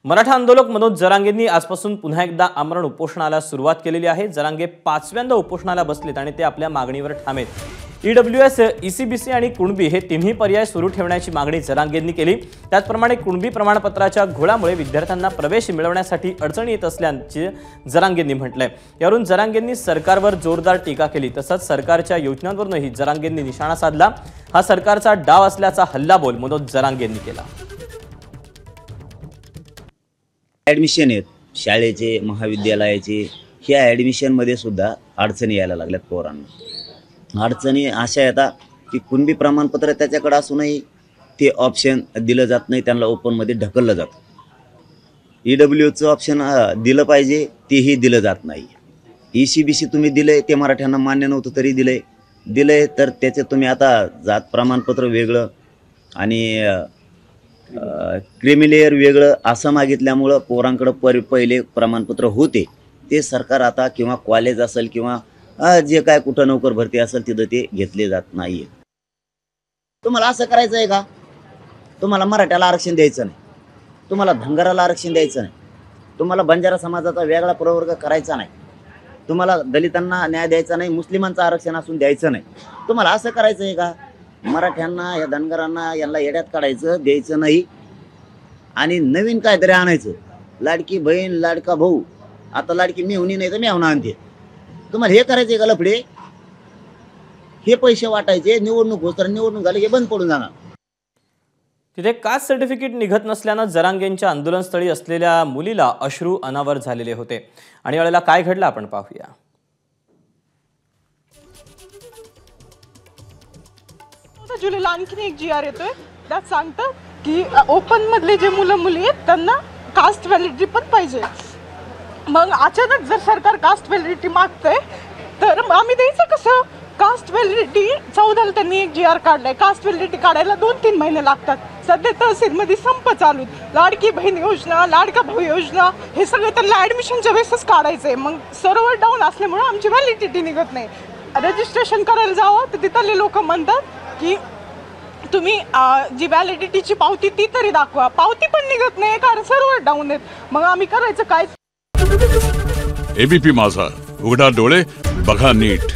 मराठा आंदोलक मनोज जरांगेंनी आजपासून पुन्हा एकदा आमरण उपोषणाला सुरुवात केलेली आहे। जरांगे 5व्यांदा उपोषणाला बसलेत आणि ते आपल्या मागणीवर ठाम आहेत। ईडब्ल्यूएस, ईसीबीसी आणि कुणबी हे तिन्ही पर्याय सुरू ठेवण्याची मागणी जरांगेंनी केली। त्याचप्रमाणे कुणबी प्रमाणपत्राच्या घोळामुळे विद्यार्थ्यांना प्रवेश मिळवण्यासाठी अडचणी येत असल्याचे जरांगेंनी म्हटलंय। यावरून जरांगेंनी सरकारवर जोरदार टीका केली। तसंच सरकारच्या योजनांवरही जरांगेंनी निशाणा साधला। हा सरकारचा डाव असल्याचा हल्लाबोल मनोज जरांगेंनी केला। ॲडमिशन आहेत शाळेचे, महाविद्यालयाचे, ह्या ॲडमिशनमध्ये सुद्धा अडचणी यायला लागल्यात पोरांना। अडचणी अशा येतात की कुणबी प्रमाणपत्र त्याच्याकडे असूनही ते ऑप्शन दिलं जात नाही, त्यांना ओपनमध्ये ढकललं जातं। ईडब्ल्यूचं ऑप्शन दिलं पाहिजे तेही दिलं जात नाही। ईसीबीसी तुम्ही दिलंय, ते मराठ्यांना मान्य नव्हतं तरी दिलंय तर त्याचे तुम्ही आता जात प्रमाणपत्र वेगळं आणि क्रिमिलेअर वेगळं असं मागितल्यामुळं पोरांकडे पहिले प्रमाणपत्र होते ते सरकार आता किंवा कॉलेज असेल किंवा जे काय कुठं नोकर भरती असेल तिथं ते घेतले जात नाही। तुम्हाला असं करायचं आहे का? तुम्हाला मराठ्याला आरक्षण द्यायचं नाही, तुम्हाला धनगराला आरक्षण द्यायचं नाही, तुम्हाला बंजारा समाजाचा वेगळा प्रवर्ग करायचा नाही, तुम्हाला दलितांना न्याय द्यायचा नाही, मुस्लिमांचं आरक्षण असून द्यायचं नाही। तुम्हाला असं करायचं आहे का? मराठ्यांना या धनगरांना यांना येड्यात काढायचं, द्यायचं नाही आणि नवीन काहीतरी आणायचं। लाडकी बहीण, लाडका भाऊ, आता लाडकी मेहुणी नाही तर मेहुणा आणते। तुम्हाला हे करायचे का लफडे? हे पैसे वाटायचे, निवडणूक होत तर निवडणूक झाली की बंद पडून जाणार। तिथे कास्ट सर्टिफिकेट निघत नसल्यानं जरांगेंच्या आंदोलनस्थळी असलेल्या मुलीला अश्रू अनावर झालेले होते। आणि यावेळेला काय घडलं आपण पाहूया। जुलैला आणखीन एक GR येतोय, त्यात सांगतं की ओपन मधले जे मुलं मुली आहेत त्यांना कास्ट व्हॅलिडिटी पण पाहिजे। मग अचानक जर सरकार कास्ट व्हॅलिडिटी मागतंय तर आम्ही द्यायचं कसं? कास्ट व्हॅलिडिटी 14ला त्यांनी एक GR काढलाय। कास्ट व्हॅलिडिटी काढायला 2-3 महिने लागतात। सध्या तहसीलमध्ये संप चालू, लाडकी बहीण योजना, लाडका भाऊ योजना, हे सगळे त्यांना ॲडमिशनच्या वेळेसच काढायचंय। मग सर्व्हर डाऊन असल्यामुळे आमची व्हॅलिडिटी निघत नाही। रजिस्ट्रेशन करायला जावं तर तिथले लोक म्हणतात की तुम्ही जी व्हॅलिडिटीची पावती ती तरी दाखवा। पावती पण निघत नाही कारण सर्व्हर डाऊन आहेत। मग आम्ही करायचं काय? एबीपी माझा, उघडा डोळे बघा नीट।